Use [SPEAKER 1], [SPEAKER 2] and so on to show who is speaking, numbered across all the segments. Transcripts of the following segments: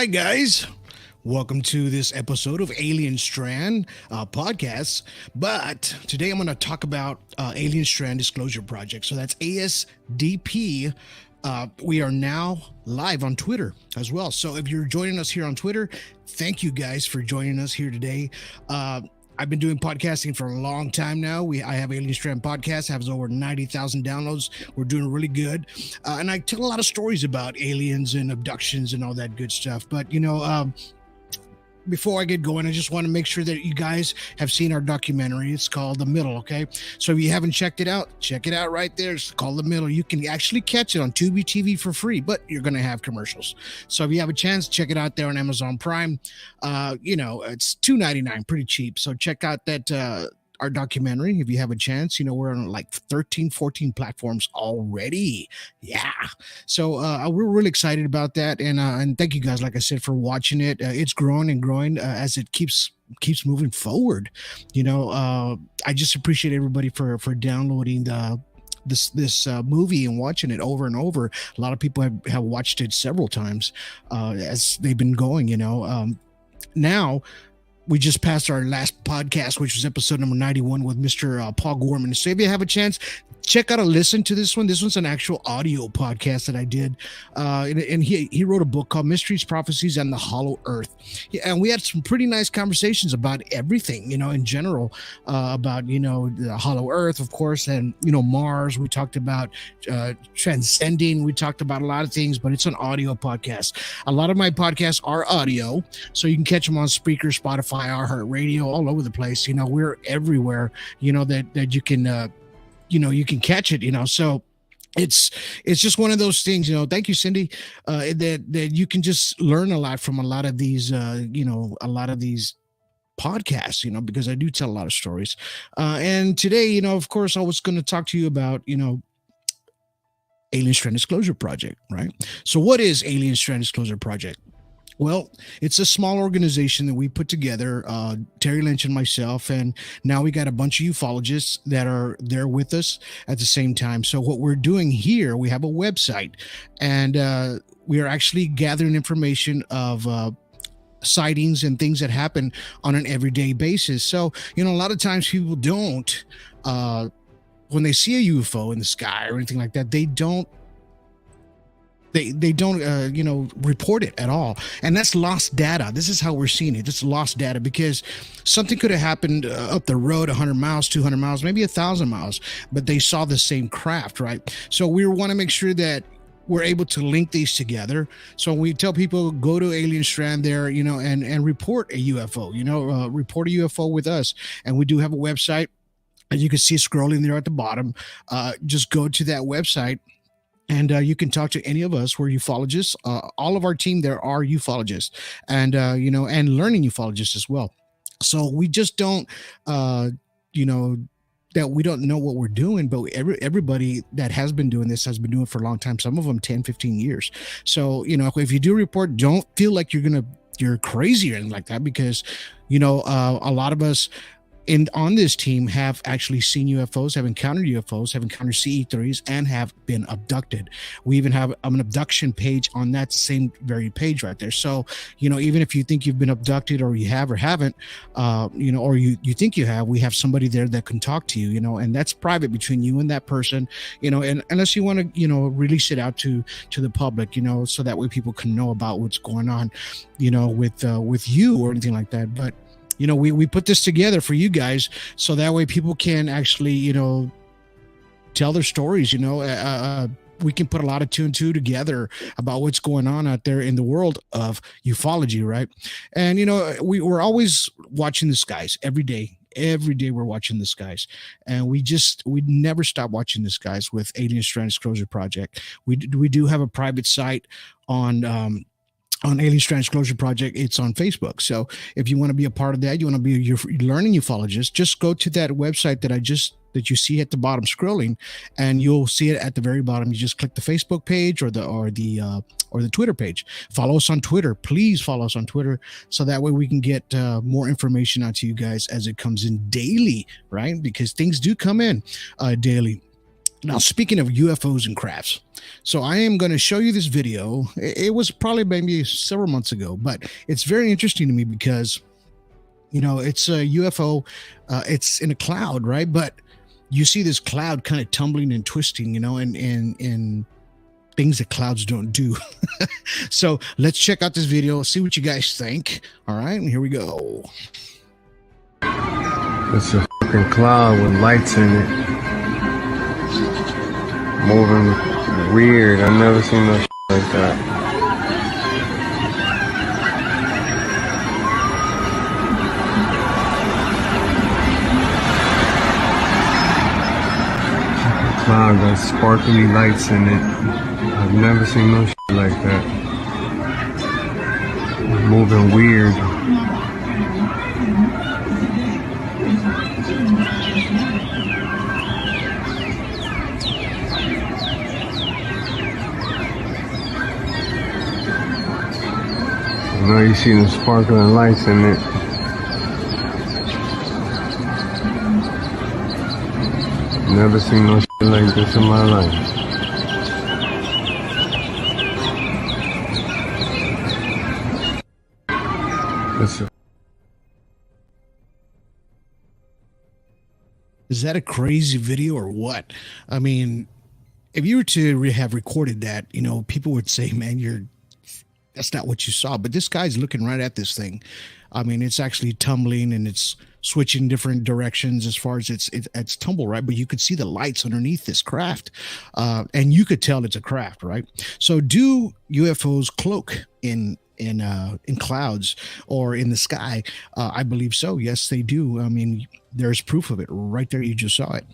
[SPEAKER 1] Hi, guys. Welcome to this episode of Alien Strand podcast. But today I'm going to talk about Alien Strand Disclosure Project. So that's ASDP. We are now live on Twitter as well. So if you're joining us here on Twitter, thank you guys for joining us here today. I've been doing podcasting for a long time now. I have Alien Strand podcast, has over 90,000 downloads. We're doing really good. And I tell a lot of stories about aliens and abductions and all that good stuff. But, before I get going, I just want to make sure that you guys have seen our documentary. It's called The Middle, okay? So if you haven't checked it out, check it out right there. It's called The Middle. You can actually catch it on Tubi TV for free, but you're going to have commercials. So if you have a chance, check it out there on Amazon Prime. It's $2.99, pretty cheap. So check out that our documentary if you have a chance. We're on like 13 14 platforms already. Yeah, so we're really excited about that, and thank you guys, like I said, for watching it. It's growing and growing as it keeps moving forward. I just appreciate everybody for downloading this movie and watching it over and over. A lot of people have watched it several times as they've been going. Now we just passed our last podcast, which was episode number 91 with Mr. Paul Gorman. So if you have a chance, check out a listen to this one. This one's an actual audio podcast that I did. And he wrote a book called Mysteries, Prophecies, and the Hollow Earth. Yeah, and we had some pretty nice conversations about everything, in general, about, the Hollow Earth, of course, and, Mars. We talked about transcending. We talked about a lot of things, but it's an audio podcast. A lot of my podcasts are audio, so you can catch them on Spreaker, Spotify, iHeartRadio, all over the place. We're everywhere, that you can you can catch it, so it's just one of those things, thank you, Cindy, that you can just learn a lot from a lot of these, a lot of these podcasts, because I do tell a lot of stories. And today, of course, I was going to talk to you about, Alien Strand Disclosure Project, right? So what is Alien Strand Disclosure Project? Well, it's a small organization that we put together, Terry Lynch and myself, and now we got a bunch of ufologists that are there with us at the same time. So what we're doing here, we have a website, and we are actually gathering information of sightings and things that happen on an everyday basis. So, a lot of times people don't, when they see a UFO in the sky or anything like that, they don't report it at all. And that's lost data. This is how we're seeing it. It's lost data because something could have happened up the road 100 miles, 200 miles, maybe 1,000 miles, but they saw the same craft, right? So we want to make sure that we're able to link these together. So we tell people, go to Alien Strand there, and report a UFO, report a UFO with us. And we do have a website, as you can see scrolling there at the bottom. Just go to that website, and you can talk to any of us. We're ufologists. All of our team there are ufologists, and and learning ufologists as well. So we just don't, that we don't know what we're doing, but everybody that has been doing this has been doing it for a long time. Some of them 10, 15 years. So, if you do report, don't feel like you're crazy or anything like that, because, a lot of us on this team have actually seen UFOs, have encountered CE3s, and have been abducted. We even have an abduction page on that same very page right there. So, even if you think you've been abducted, or you have or haven't, or you think you have, we have somebody there that can talk to you, and that's private between you and that person, and unless you want to, release it out to the public, so that way people can know about what's going on, with you or anything like that. But we put this together for you guys, so that way people can actually, tell their stories. We can put a lot of two and two together about what's going on out there in the world of ufology, right? And, we're always watching the skies every day. Every day we're watching the skies, and we never stop watching the skies with Alien Strand Disclosure Project. We do have a private site on Alien Strand Disclosure Project. It's on Facebook. So if you want to be a part of that, you want to be a learning ufologist, just go to that website that you see at the bottom scrolling, and you'll see it at the very bottom. You just click the Facebook page or the Twitter page. Follow us on Twitter. Please follow us on Twitter, so that way we can get more information out to you guys as it comes in daily, right? Because things do come in daily. Now, speaking of UFOs and crafts, so I am going to show you this video. It was probably maybe several months ago, but it's very interesting to me because, it's a UFO. It's in a cloud, right? But you see this cloud kind of tumbling and twisting, and things that clouds don't do. So let's check out this video, see what you guys think. All right, and here we go.
[SPEAKER 2] It's a fucking cloud with lights in it. Moving weird. I've never seen no shit like that. The cloud got sparkly lights in it. I've never seen no shit like that. Moving weird. Now you see the sparkling lights in it. Never seen no shit like this in my life.
[SPEAKER 1] Is that a crazy video or what? I mean, if you were to have recorded that, people would say, man, that's not what you saw. But this guy's looking right at this thing. I mean, it's actually tumbling and it's switching different directions as far as it's tumble, right? But you could see the lights underneath this craft, and you could tell it's a craft, right? So, do UFOs cloak in clouds or in the sky? I believe so. Yes, they do. I mean, there's proof of it right there. You just saw it.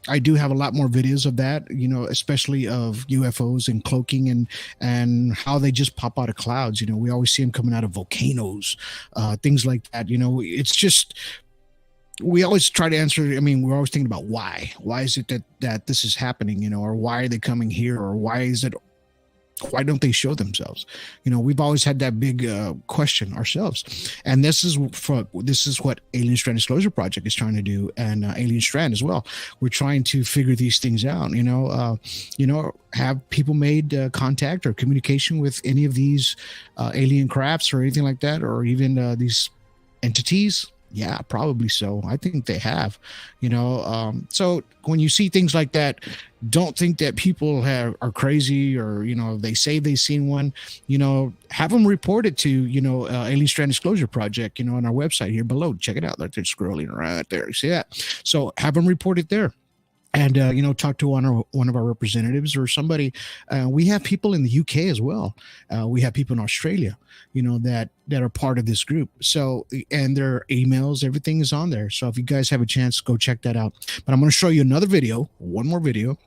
[SPEAKER 1] I do have a lot more videos of that, especially of UFOs and cloaking and how they just pop out of clouds. We always see them coming out of volcanoes, things like that. It's just, we always try to answer. I mean, we're always thinking about why is it that this is happening, or why are they coming here, or why don't they show themselves? We've always had that big question ourselves, and this is what Alien Strand Disclosure Project is trying to do, and Alien Strand as well. We're trying to figure these things out. Have people made contact or communication with any of these alien crafts or anything like that, or even these entities? Yeah, probably so. I think they have. So when you see things like that, don't think that people are crazy, or they say they've seen one. Have them report it to Alien Strand Disclosure Project. On our website here below. Check it out. They're scrolling right there. You see that? So have them report it there. And talk to one of our representatives or somebody. We have people in the UK as well. We have people in Australia, that are part of this group. So, and their emails, everything is on there. So if you guys have a chance, go check that out. But I'm going to show you one more video.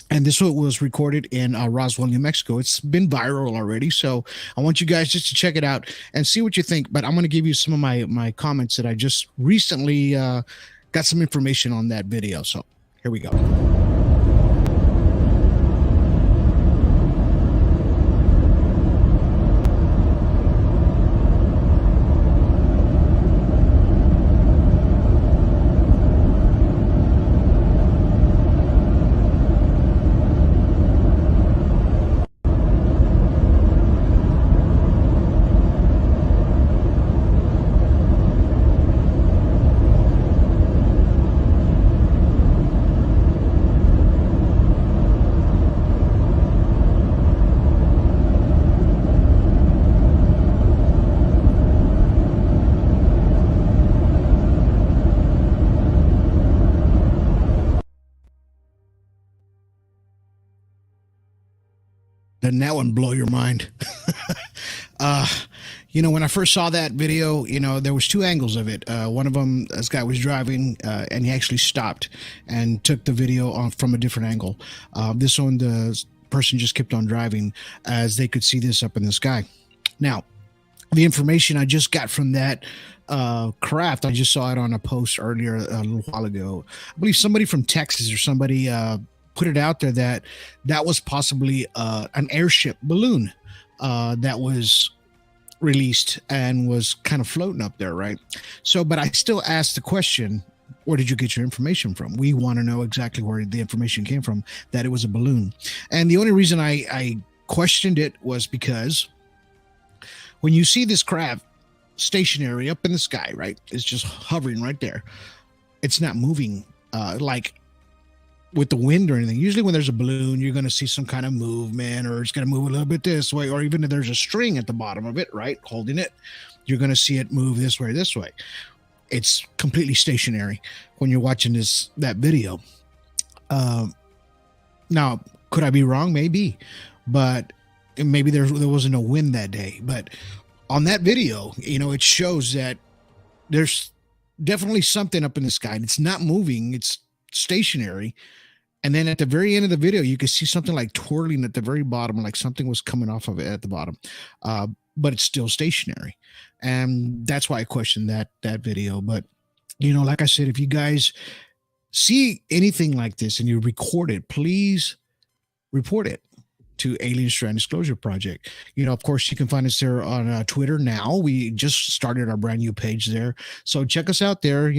[SPEAKER 1] And this one was recorded in Roswell, New Mexico. It's been viral already. So I want you guys just to check it out and see what you think. But I'm going to give you some of my comments that I just recently got some information on that video. So here we go. Doesn't that one blow your mind? When I first saw that video, there was two angles of it. One of them, this guy was driving, and he actually stopped and took the video on from a different angle. This one, the person just kept on driving as they could see this up in the sky. Now, the information I just got from that craft, I just saw it on a post earlier a little while ago. I believe somebody from Texas or somebody put it out there that was possibly an airship balloon that was released and was kind of floating up there, right? So, but I still ask the question, where did you get your information from? We want to know exactly where the information came from, that it was a balloon. And the only reason I questioned it was because when you see this craft stationary up in the sky, right? It's just hovering right there. It's not moving like with the wind or anything. Usually when there's a balloon, you're going to see some kind of movement, or it's going to move a little bit this way, or even if there's a string at the bottom of it, right, holding it, you're going to see it move this way, this way. It's completely stationary when you're watching that video. Now, could I be wrong? Maybe, but maybe there wasn't no wind that day. But on that video, it shows that there's definitely something up in the sky. It's not moving. It's stationary. And then at the very end of the video, you can see something like twirling at the very bottom, like something was coming off of it at the bottom. But it's still stationary. And that's why I questioned that video. But, like I said, if you guys see anything like this and you record it, please report it to Alien Strand Disclosure Project. Of course, you can find us there on Twitter now. We just started our brand new page there. So check us out there,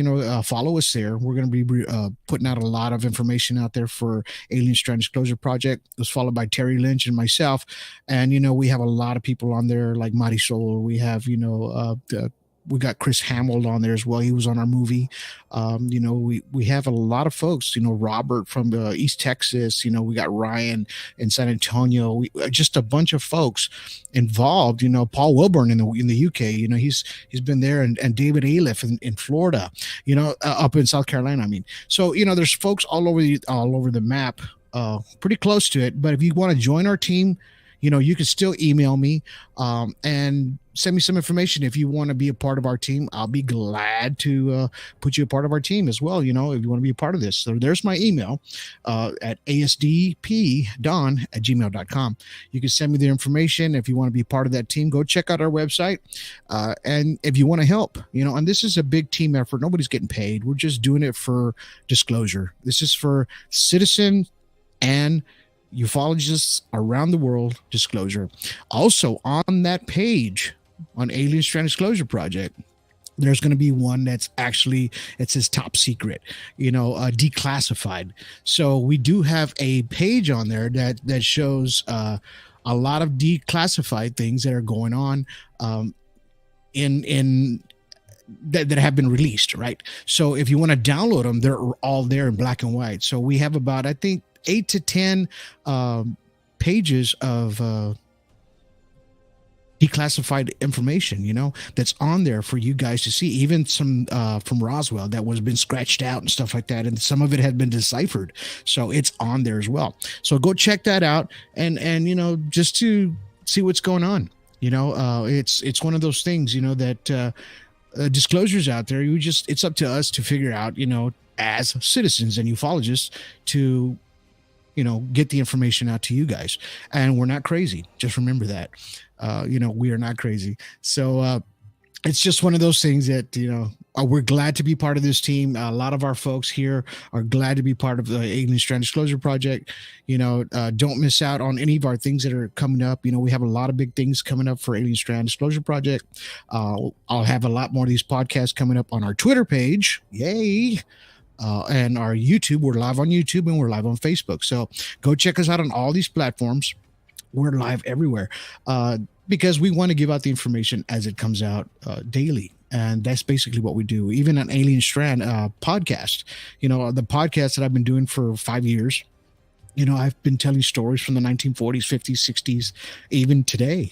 [SPEAKER 1] follow us there. We're going to be putting out a lot of information out there for Alien Strand Disclosure Project. It was followed by Terry Lynch and myself. And, we have a lot of people on there like Marisol. We have, we got Chris Hamill on there as well. He was on our movie. We have a lot of folks, Robert from East Texas, we got Ryan in San Antonio. Just a bunch of folks involved, Paul Wilburn in the UK, he's been there, and David Aliff in Florida, up in South Carolina. I mean, so, there's folks all over the map, pretty close to it. But if you want to join our team, you can still email me and send me some information. If you want to be a part of our team, I'll be glad to put you a part of our team as well. If you want to be a part of this. So there's my email at asdpdon@gmail.com. You can send me the information. If you want to be part of that team, go check out our website. And if you want to help, and this is a big team effort. Nobody's getting paid. We're just doing it for disclosure. This is for citizens and ufologists around the world disclosure. Also on that page on Alien Strand Disclosure Project, there's going to be one that's actually, it says top secret, declassified. So we do have a page on there that shows a lot of declassified things that are going on in that have been released, right? So if you want to download them, they're all there in black and white. So we have about, I think, 8 to 10 pages of declassified information, that's on there for you guys to see. Even some from Roswell that was been scratched out and stuff like that, and some of it had been deciphered, so it's on there as well. So go check that out, and just to see what's going on. It's one of those things, that disclosures out there. It's up to us to figure out, as citizens and ufologists, to get the information out to you guys. And we're not crazy. Just remember that. We are not crazy. So it's just one of those things that, we're glad to be part of this team. A lot of our folks here are glad to be part of the Alien Strand Disclosure Project. Don't miss out on any of our things that are coming up. We have a lot of big things coming up for Alien Strand Disclosure Project. I'll have a lot more of these podcasts coming up on our Twitter page. Yay. And our YouTube. We're live on YouTube and we're live on Facebook. So go check us out on all these platforms. We're live everywhere because we want to give out the information as it comes out daily. And that's basically what we do. Even on Alien Strand podcast, the podcast that I've been doing for 5 years, I've been telling stories from the 1940s, 50s, 60s, even today,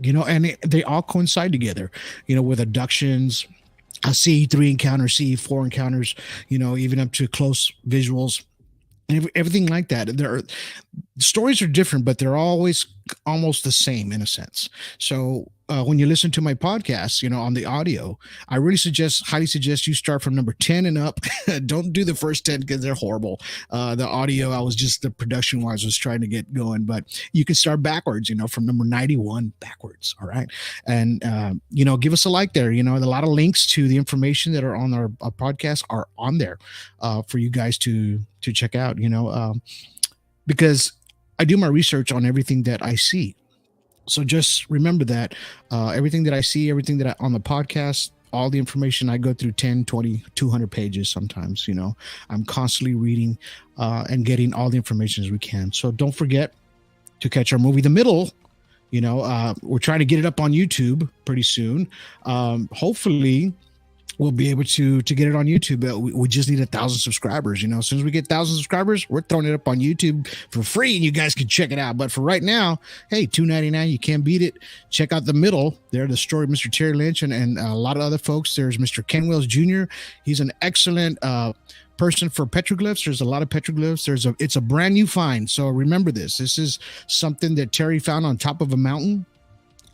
[SPEAKER 1] and they all coincide together, with abductions, CE3 encounters, CE4 encounters, even up to close visuals and everything like that. Stories are different, but they're always almost the same in a sense. So when you listen to my podcast, on the audio, I really highly suggest you start from number 10 and up. Don't do the first 10 because they're horrible. The audio, the production wise was trying to get going, but you can start backwards, from number 91 backwards. All right. And, give us a like there. A lot of links to the information that are on our podcast are on there for you guys to check out, because I do my research on everything that I see. So just remember that everything that I see, everything that on the podcast, all the information. I go through 10, 20, 200 pages sometimes. I'm constantly reading and getting all the information as we can. So don't forget to catch our movie, The Middle. We're trying to get it up on YouTube pretty soon. Hopefully we'll be able to get it on YouTube. We just need 1,000 subscribers. As soon as we get 1,000 subscribers, we're throwing it up on YouTube for free, and you guys can check it out. But for right now, hey, $2.99, you can't beat it. Check out The Middle. They're the story of Mr. Terry Lynch and a lot of other folks. There's Mr. Ken Wells Jr. He's an excellent person for petroglyphs. There's a lot of petroglyphs. It's a brand new find. So remember this. This is something that Terry found on top of a mountain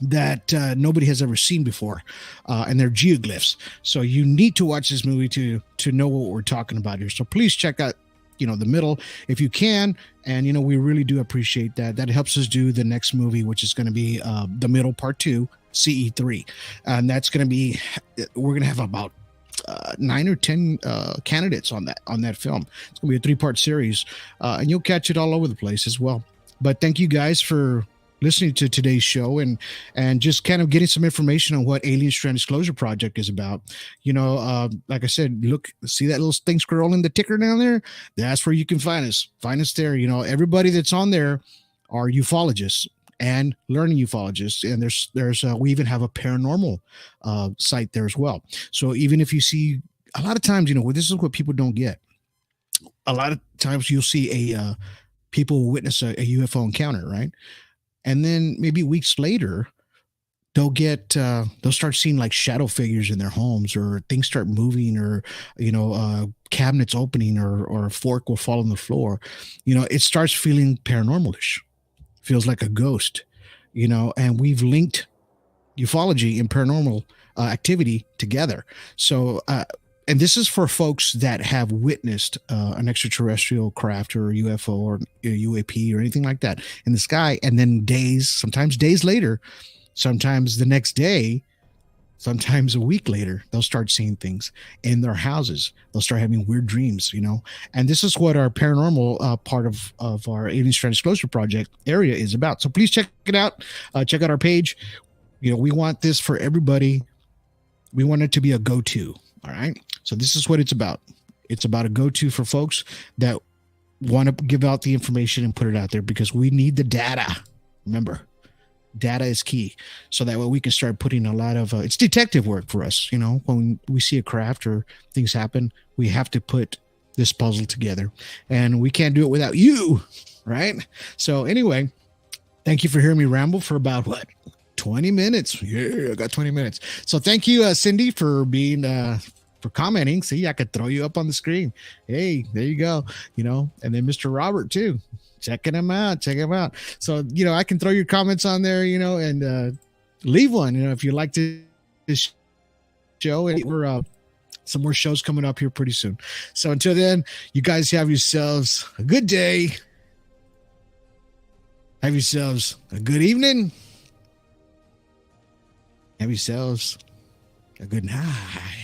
[SPEAKER 1] that nobody has ever seen before, and they're geoglyphs. So you need to watch this movie to know what we're talking about here. So please check out The Middle if you can, and we really do appreciate that. That helps us do the next movie, which is going to be The Middle Part 2, CE3, and that's going to be, we're going to have about 9 or 10 candidates on that film. It's going to be a 3-part series, and you'll catch it all over the place as well. But thank you guys for listening to today's show and just kind of getting some information on what Alien Strand Disclosure Project is about. Like I said, see that little thing scrolling the ticker down there? That's where you can find us. Find us there. Everybody that's on there are ufologists and learning ufologists. And there's we even have a paranormal site there as well. So even if you see, a lot of times, this is what people don't get. A lot of times you'll see people witness a UFO encounter, right? And then maybe weeks later, they'll start seeing like shadow figures in their homes, or things start moving, or, cabinets opening, or a fork will fall on the floor. It starts feeling paranormalish, feels like a ghost, and we've linked ufology and paranormal activity together. So, and this is for folks that have witnessed an extraterrestrial craft or a UFO or a UAP or anything like that in the sky. And then sometimes days later, sometimes the next day, sometimes a week later, they'll start seeing things in their houses. They'll start having weird dreams, and this is what our paranormal part of our Alien Strand Disclosure Project area is about. So please check it out. Check out our page. We want this for everybody. We want it to be a go-to. All right. So this is what it's about. It's about a go-to for folks that want to give out the information and put it out there, because we need the data. Remember, data is key. So that way we can start putting a lot of, it's detective work for us. When we see a craft or things happen, we have to put this puzzle together, and we can't do it without you. Right. So anyway, thank you for hearing me ramble for about 20 minutes. Yeah, I got 20 minutes. So thank you, Cindy, for being, for commenting. See, I could throw you up on the screen. Hey, there you go. And then Mr. Robert too. Checking him out. Check him out. So, I can throw your comments on there, and leave one, if you like this show. And we're, some more shows coming up here pretty soon. So until then, you guys have yourselves a good day. Have yourselves a good evening. Have yourselves a good night.